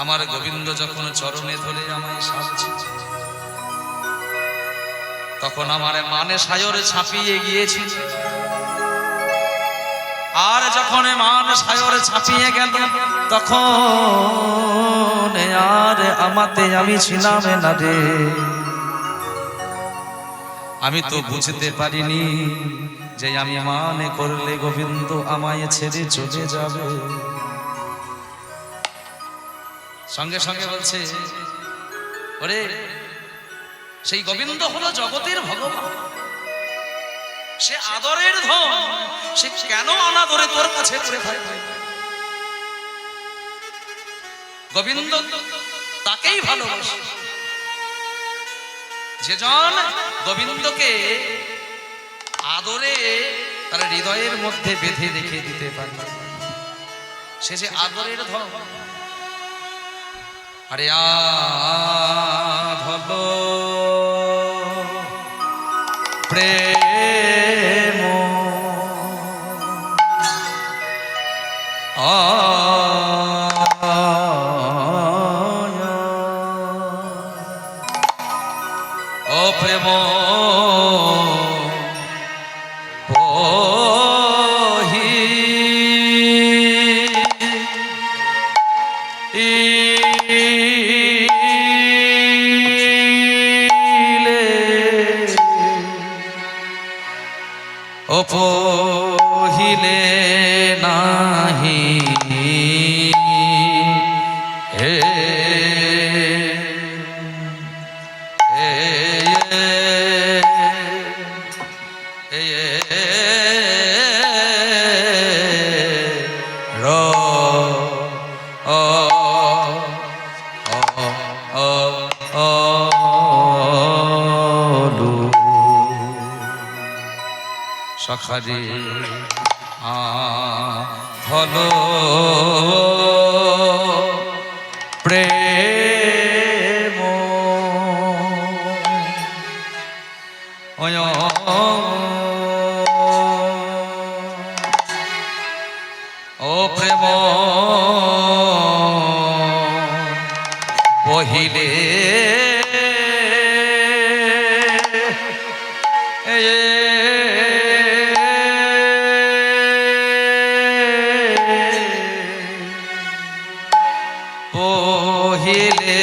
আমার গোবিন্দ যখন চরণে ধরে আমায় সাজছে, তখন আমার মানে সায়রে ছাপিয়ে গিয়েছিল। আর যখন মান সায়রে ছাপিয়ে গেল, তখন আর আমাতে আমি ছিলাম না রে। আমি তো বুঝতে পারিনি যে আমি মানে করলে গোবিন্দ আমায় ছেড়ে চলে যাবে। সঙ্গে সঙ্গে বলছে, ওরে সেই গোবিন্দ হলো জগতের ভগবান, সে আদরের ধন, সে কেন অনাদরে তোর কাছে পড়ে থাকবে? গোবিন্দ তাকেই ভালোবাসে যেজন গোবিন্দকে আদরে তার হৃদয়ের মধ্যে বেঁধে রেখে দিতে পারে, সে যে আদরের ধন। আরে আধল প্রেম ও প্রেম পহিলে নাহি হে সখারে আধল প্রেম ও প্রেম পহিলে পহিলে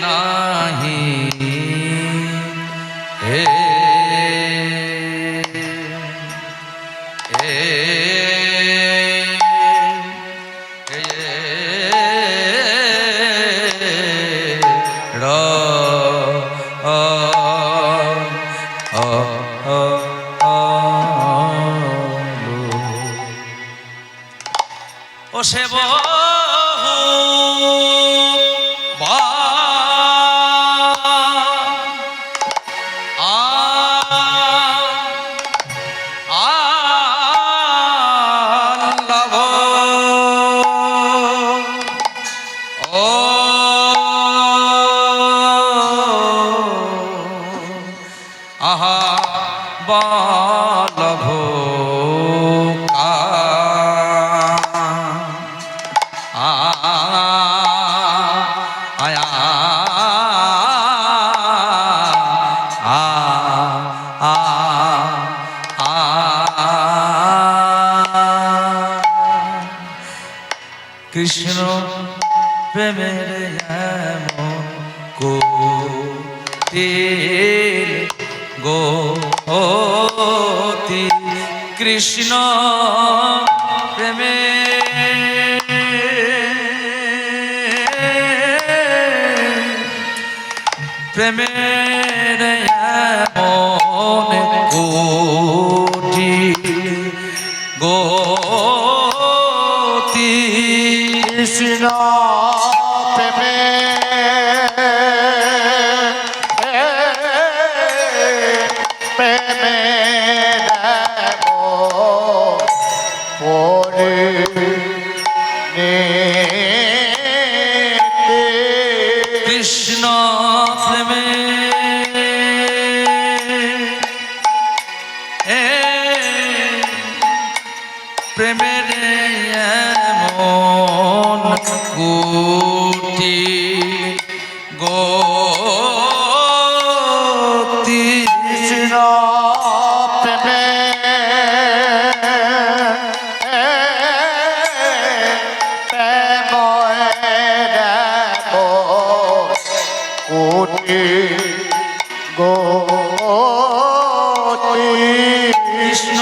নাহি হে ও সেব আহা বলভ কৃষ্ণ প্রেমের এমন কোটির গতি, কৃষ্ণ প্রেমে প্রেমের এমন কোটি গতি, কৃষ্ণ প্রেমে প্রেমে কৃষ্ণ প্রেমে প্রেমের এমন কুটি গতি কৃষ্ণ প্রেমে কোটি গতি কৃষ্ণ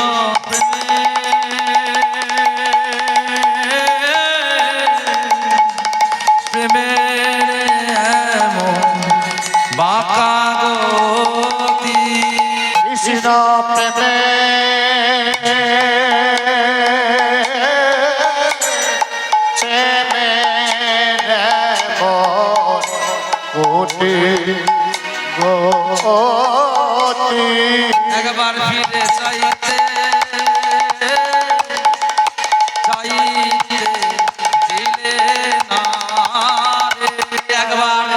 প্রেমের এমন বাঁকা গতি কৃষ্ণ প্রেমে কোটি গতি একবার ফিরে চাইতে চাইতে দিলে না রে একবার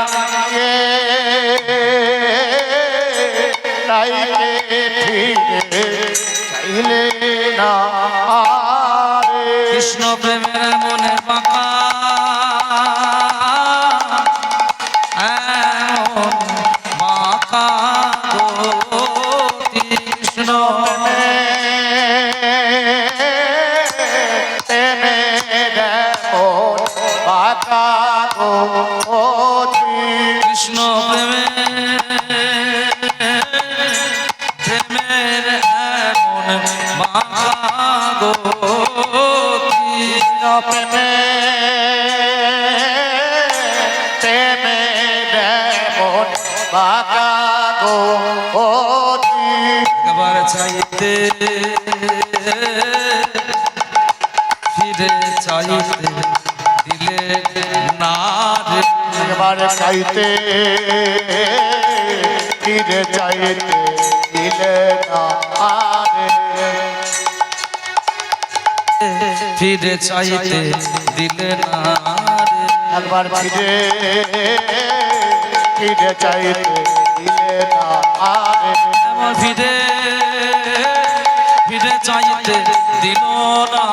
চাইলে না কৃষ্ণ প্রেমের মনে বাঁকা এমন বাঁকা গতি কৃষ্ণ বাঁকা গতি কৃষ্ণ প্রেমের এমন বাঁকা গতি প্রেমে প্রেমে মন বাঁকা গতি একবার চাইতে ফিরে চাইতে দিলে না রে একবার চাইতে ফিরে চাইতে দিলে না ফিরে চাইতে দিলে না রে একবার ফিরে ফিরে চাইতে দিলে না এমন ফিরে ফিরে চাইতে দিল না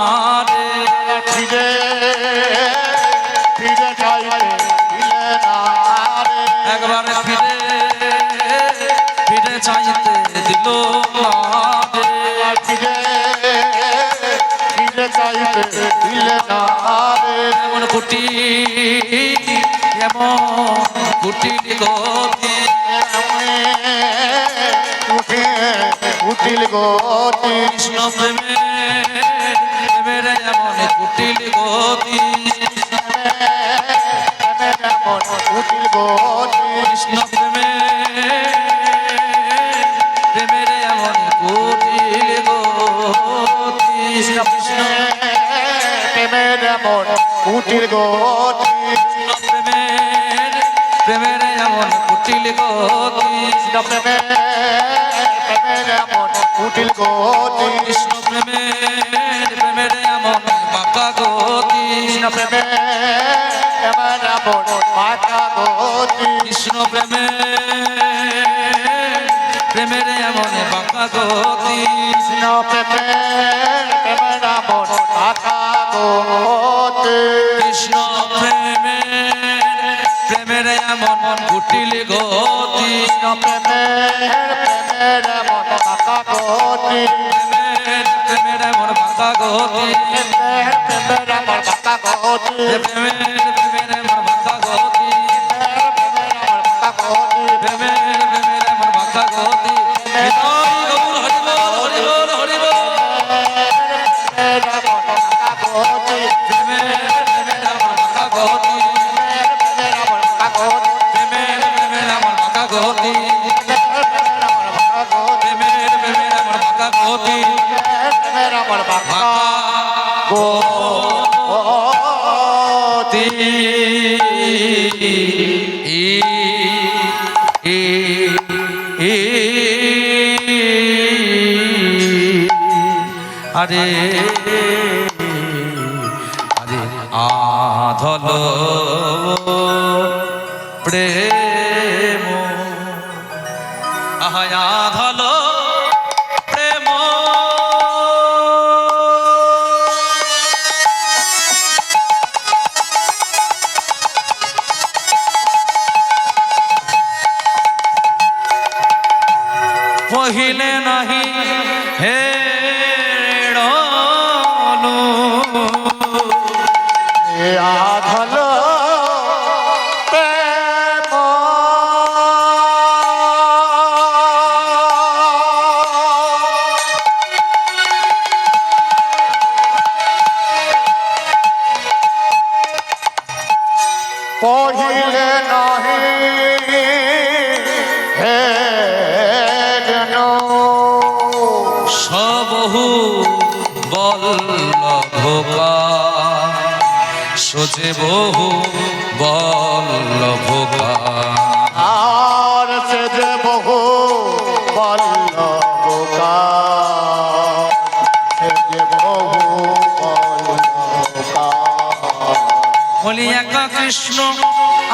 রে ফিরে ফিরে চাইতে দিলে না একবার ফিরে ফিরে চাইতে দিল না রে ফিরে ফিরে চাইতে দিলে না এমন কুটি এমন কুটির গতি উঠে উঠিল গতি কৃষ্ণ প্রেমের এমন কুটিল গতি উঠিল গতি কৃষ্ণ প্রেমের এমন কুটিল গতি কৃষ্ণ প্রেমের এমন উঠিল গতি প্রেমের এমন কুটিল গতি প্রেমের এমন উঠিল গতি কৃষ্ণ প্রেমের এমন বাঁকা গতি প্রেমের এমন বাঁকা গতি কৃষ্ণ প্রেমের এমন বাঁকা গতি কৃষ্ণ প্রেমের এমন বাঁকা গতি কৃষ্ণ প্রেমের এমন কুটিল গতি প্রেমের এমন বাঁকা গতি প্রেমের এমন বাঁকা গতি প্রেমের এমন বাঁকা গতি প্রেমের এমন বাঁকা গতি প্রেমের এমন বাঁকা গতি হরি বল হরি বল প্রেমের এমন বাঁকা গতি প্রেমের এমন বাঁকা গতি প্রেমের এমন বাঁকা গতি বাঁকা গতি আরে আরে আধল প্রেম আহা আধল প্রেম পহিলে নাহি হে আধল প্রেম পহিলে নাহি হে জন সবহু বল্লভকা সোজে বহু বল্লভকা আর সে যে বহু বল্লভকা সে যে বহু বল্লভকা বলি একা কৃষ্ণ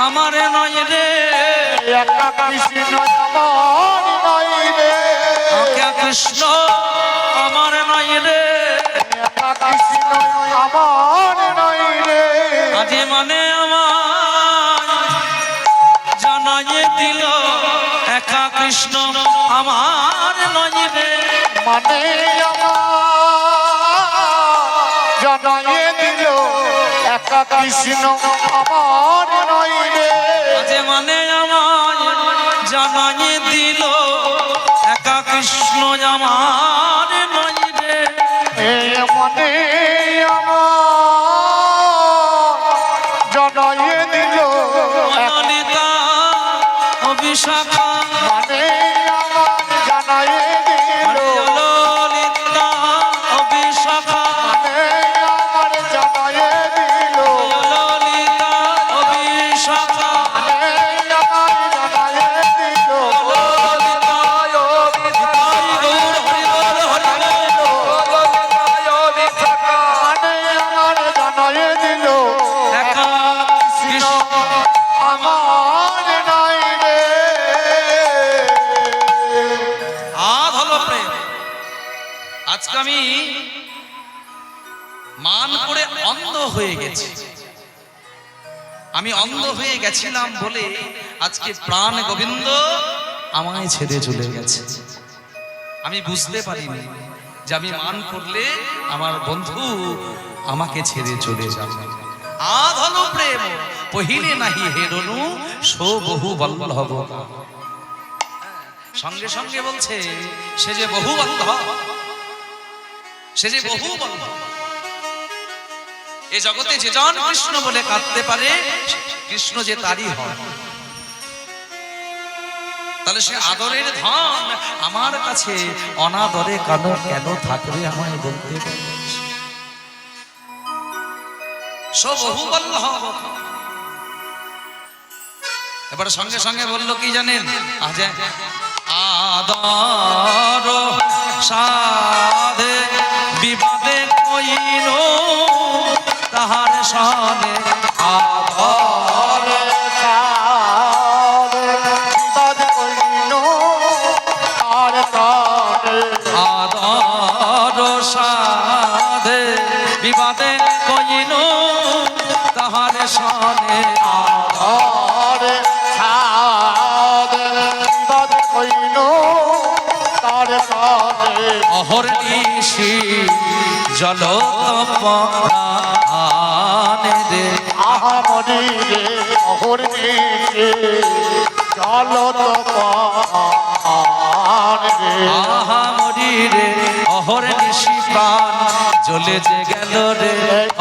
আমার নয় রে একা কৃষ্ণ আমার নয় রে একা কৃষ্ণ আমার নয় রে একা কৃষ্ণ আমার নয় রে আজি মানে আমার জানাইয়ে দিল একা কৃষ্ণ আমার নয় রে মানে আমার জানাইয়ে দিল একা কৃষ্ণ আমার নয় রে আজি মানে আমার জানাইয়ে দিল একা কৃষ্ণ আমার নয় রে মনে আমার জানাইয়ে দিল ললিতা অভিশাখা মানে আমার জানাইয়ে দিল ললিতা অভিশাখা মানে আমার জানাইয়ে দিল ললিতা অভিশাখা মানে আমার জানাইয়ে দিল ললিতা অভিশাখা গৌর হরিবল হরিবল মানে আমার জানাইয়ে দিল একা কৃষ্ণ আমার নাই রে আধ হলো প্রেম। আজকে আমি মান করে অন্ধ হয়ে গেছি। আমি অন্ধ হয়ে গেছিলাম বলে আজকে প্রাণ গোবিন্দ আমায় ছেড়ে চলে গেছে। আমি বুঝতে পারিনি যে আমি মান করলে আমার বন্ধু আমাকে ছেড়ে চলে যাবে। আধ হলো প্রেম পহিলে নাহি হেরনু সো বহু বল্লভ। সঙ্গে সঙ্গে বলছে সে যে বহু বল্লভ, সে যে বহু বল্লভ। এই জগতে যে জন কৃষ্ণ বলে কাঁদতে পারে কৃষ্ণ যে তারই হয়। তাহলে সে আদরের ধন আমার কাছে অনাদরে কেন কেন থাকবে আমায় বলতে পারে। সব বহু বল্লভ। এবার সঙ্গে সঙ্গে বলল কি জানেন, আদর সাধে বিবাদে কইন তাহার সনে আদর আদর সাধে বিবাদে কইন তাহার সনে অহর নিশি জল তপনে রে আহামনি রে অহর নিশি জল তপনে রে আহামরি রে অহর নিশি প্রাণ জ্বলে যে গেল রে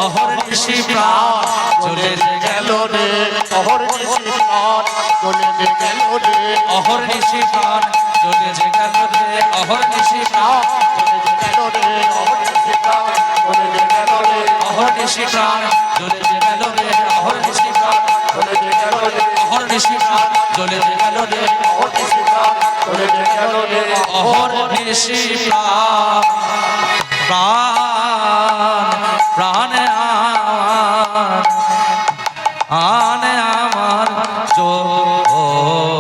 অহর নিশি প্রাণ জ্বলে যে গেল রে অহর নিশি প্রাণ চলে যে গেল রে অহর নিশি প্রাণ জ্বলে যে গেল রে অহর নিশি প্রাণ চলে যে গেল রে অহর নিশি প্রাণ চলে যে গেল রে অহর নিশি প্রাণ জ্বলে যে গেল রে অহর নিশি প্রাণ চলে যে গেল রে অহর নিশি প্রাণ জ্বলে যে গেল রে অহর নিশি প্রাণ চলে যে গেল রে অহর নিশি প্রাণ প্রাণে আমার জোলে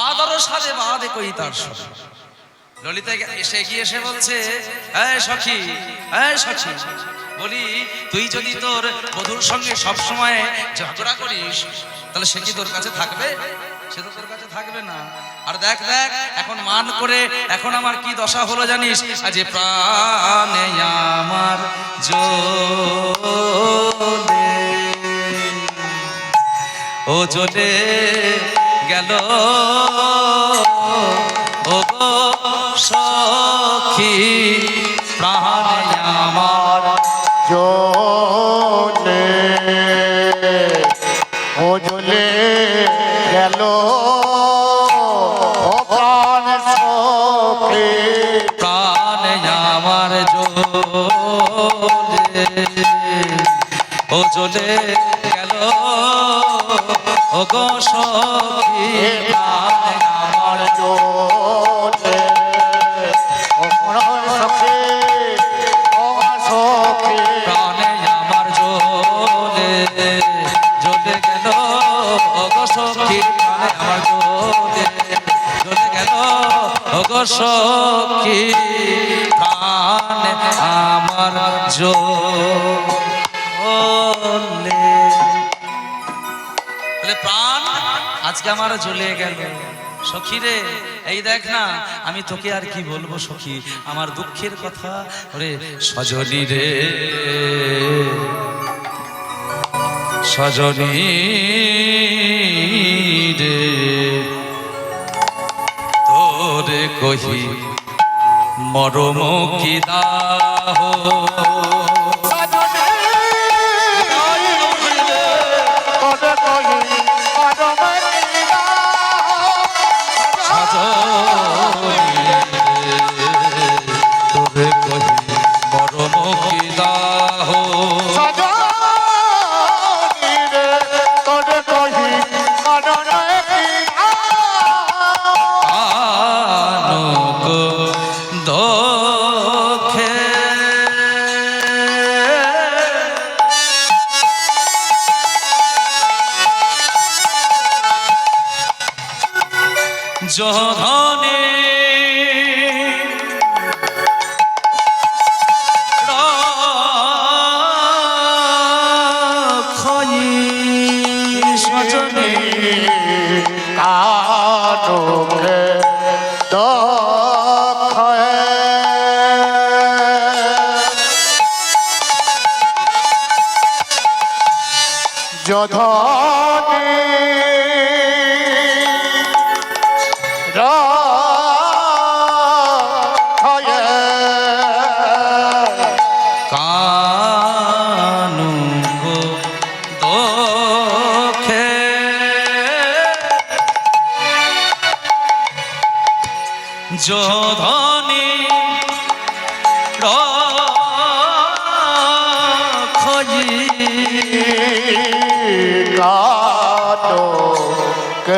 আদর সাধে বাদে কই তার সখী। ললিতা এসে গিয়ে এসে বলছে এই সখী, এই সখী বলি তুই যদি তোর বধূর সঙ্গে সব সময় ঝগড়া করিস তাহলে সে কি তোর কাছে থাকবে? সে তো তোর কাছে থাকবে না। আর দেখ দেখ এখন মান করে এখন আমার কি দশা হলো জানিস? আজ প্রাণে আমার জ্বলে ও জ্বলে গেল ও গো সখী প্রাণে আমার জ্বলে ও জ্বলে গেল ও প্রাণ সখী প্রাণে আমার জ্বলে ও জ্বলে গেল ও গো সখী প্রাণে আমার জ্বলে ও প্রাণ সখী ও সখী প্রাণে আমার জ্বলে জ্বলে গেল ও গো সখী প্রাণে আমার জ্বলে জ্বলে গেল ও গো সখী প্রাণে আমার জ্বলে। বলে প্রাণ আজকে আমার জ্বলে গেল সখী রে, এই দেখ না আমি তোকে আর কি বলবো সখী, আমার দুঃখের কথা। ওরে সজনী রে সজনী রে তোরে কহি মরম কি দাহ তোরে কহি মরম কি দাহ দোখে জধনে সজনে কানুকে যধনে রাখয়ে কানুকো দোখে যোধনে রখজি কানুকে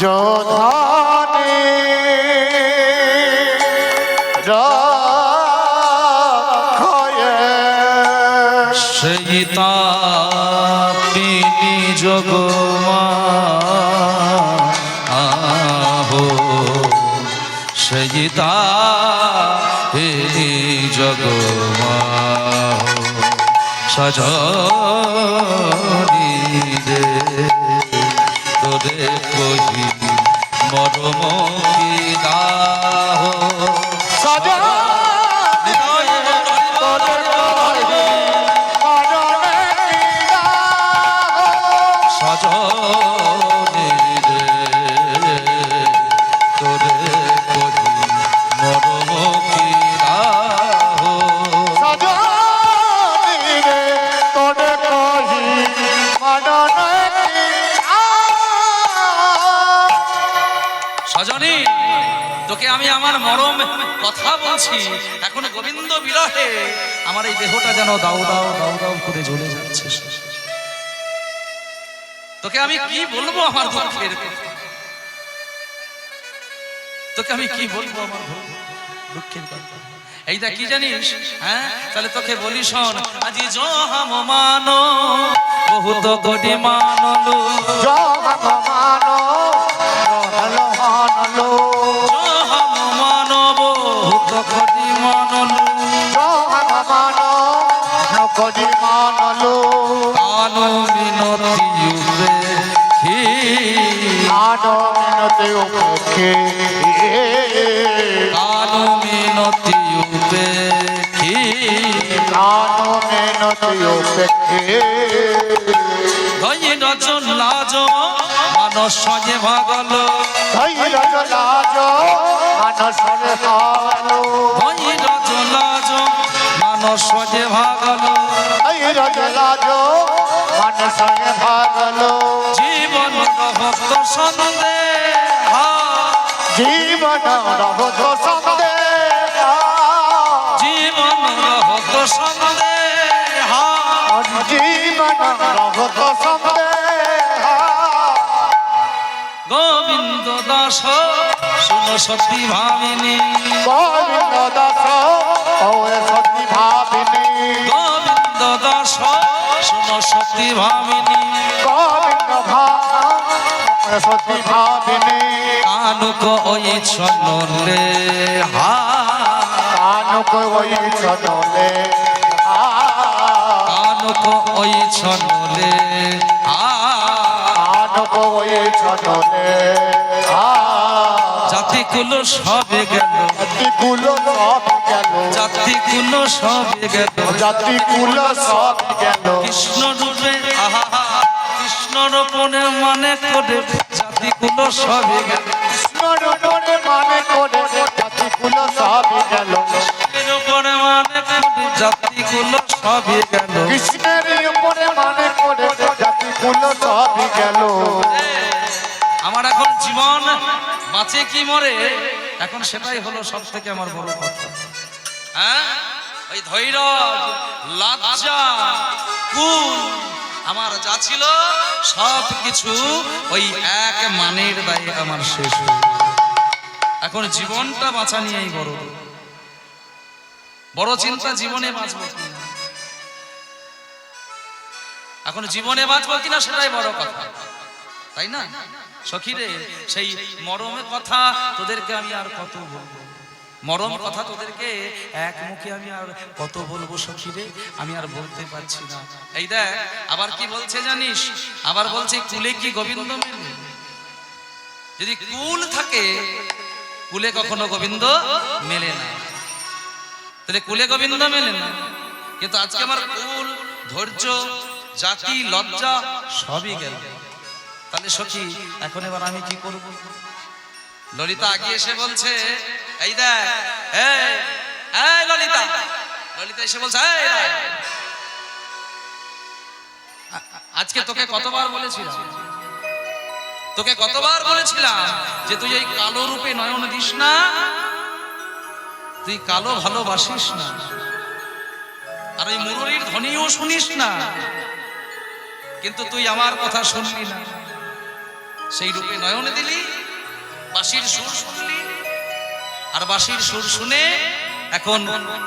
যোধানে রাখয়ে সেই তাপিনী জগমা আহো সেই তাপিনী জগমা সজনী রে তোরে কহি মরম কি দাহ সজনী রে তোরে কহি মরম কি দাহ সজনী তোকে আমি আমার মরম কথা বলছি, এখন গোবিন্দ বিরহে আমার এই দেহটা যেন দাউ দাউ দাউ দাউ করে জ্বলে যাচ্ছে। তোকে আমি কি বলবো আমার দুঃখের কথা, তোকে আমি কি বলবো আমার দুঃখের কথা। এই দেখ কি জানিস, হ্যাঁ তাহলে তোকে বলি শোন, আজি জহাম মানো বহুত কোটি মানলো, জহাম মানো রহল হানলো, জহাম মানো বহুত কোটি মানলো, জহাম মানো কোটি মানলো, কানো মিনতি উপেক্ষি, আনো মিনতি উপেক্ষে, কানো মিনতি উপেক্ষি, আনো মিনতি উপেক্ষে, ধৈর্য রচন লাজ মানস যে ভাগল, ধৈর্য লাজ মানসরে ভালো, ধৈর্য রচন লাজ মানস যে ভাগল, ধৈর্য লাজ মানসরে ভালো, জীবন রহত সন্দেহ, জীবন রহত সন্দেহ, জীবন রহত সন্দেহ, জীবন রহত সন্দেহ, গোবিন্দ দাস শুন সতী ভাবিনী, গোবিন্দ দাস ওরে সতী ভাবিনী, গোবিন্দ দাস শুন সতী ভাবিনী, গোবিন্দ ওরে সতী ভাবিনী, কানুক ওই ছনলে হা, কানুক ওই ছনলে কানুক ওই ছনলে হা, কানুক ওই ছনলে জাতিকুল সবে গেল, জাতিকুল সব গেল, জাতিকুল সবে গেল, জাতিকুল সব গেল, কৃষ্ণ রূপে আহা, কৃষ্ণ রূপনে মানে করে জাতিকুল সবে গেল, কৃষ্ণর উপরে মানে করে জাতিকুল সব গেল, কৃষ্ণের উপরে মানে করে জাতিকুল সবে গেল, কৃষ্ণের উপরে মানে করে জাতিকুল সব গেল, আমার এখন জীবন বাঁচে কি মরে, এখন সেটাই হলো সব থেকে আমার বড় কথা। হ্যাঁ ওই ধৈর্য লজ্জা কুল আমার যা ছিল সব কিছু ওই এক মানের দায়ে আমার শেষ হয়ে গেল। এখন জীবনটা বাঁচা নিয়েই বড় বড় চিন্তা, জীবনে বাঁচবো কিনা, এখন জীবনে বাঁচবো কিনা সেটাই বড় কথা, তাই না সখীরে? সেই মরমের কথা তোদেরকে আমি আর কত বলবো, মরম কথা তোদেরকে এক মুখে আমি আর কত বলবো সখীরে, আমি আর বলতে পারছি না। এই দেখ আবার কি বলছে জানিস, আবার বলছে কুলে কি গোবিন্দ মেলে, যদি কুল থাকে কুলে কখনো গোবিন্দ মেলে না, তাহলে কুলে গোবিন্দ মেলে না, কিন্তু আজকে আমার কুল ধৈর্য জাতি লজ্জা সবই গেল, তাহলে সখী এখন এবার আমি কি করব? ললিতা আগে এসে বলছে, এই দেখ এই ললিতা, ললিতা এসে বলছে, এই আজকে তোকে কতবার বলেছিলাম, তোকে কতবার বলেছিলাম যে তুই এই কালো রূপে নয়ন দিস না, তুই কালো ভালোবাসিস না, আর ওই মুরলীর ধ্বনিও শুনিস না, কিন্তু তুই আমার কথা শুনলি না, সেই রূপে নয়ন দিলি, বাঁশির সুর শুনলি, আর বাঁশির সুর শুনে এখন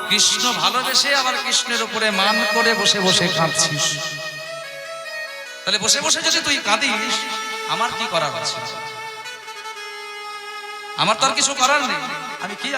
কৃষ্ণ ভালোবেসে আবার কৃষ্ণের উপরে মান করে বসে বসে কাঁদছিস। তাহলে বসে বসে যদি তুই কাঁদিস আমার কি করার আছে? আমার তো আর কিছু করার নেই, আমি কি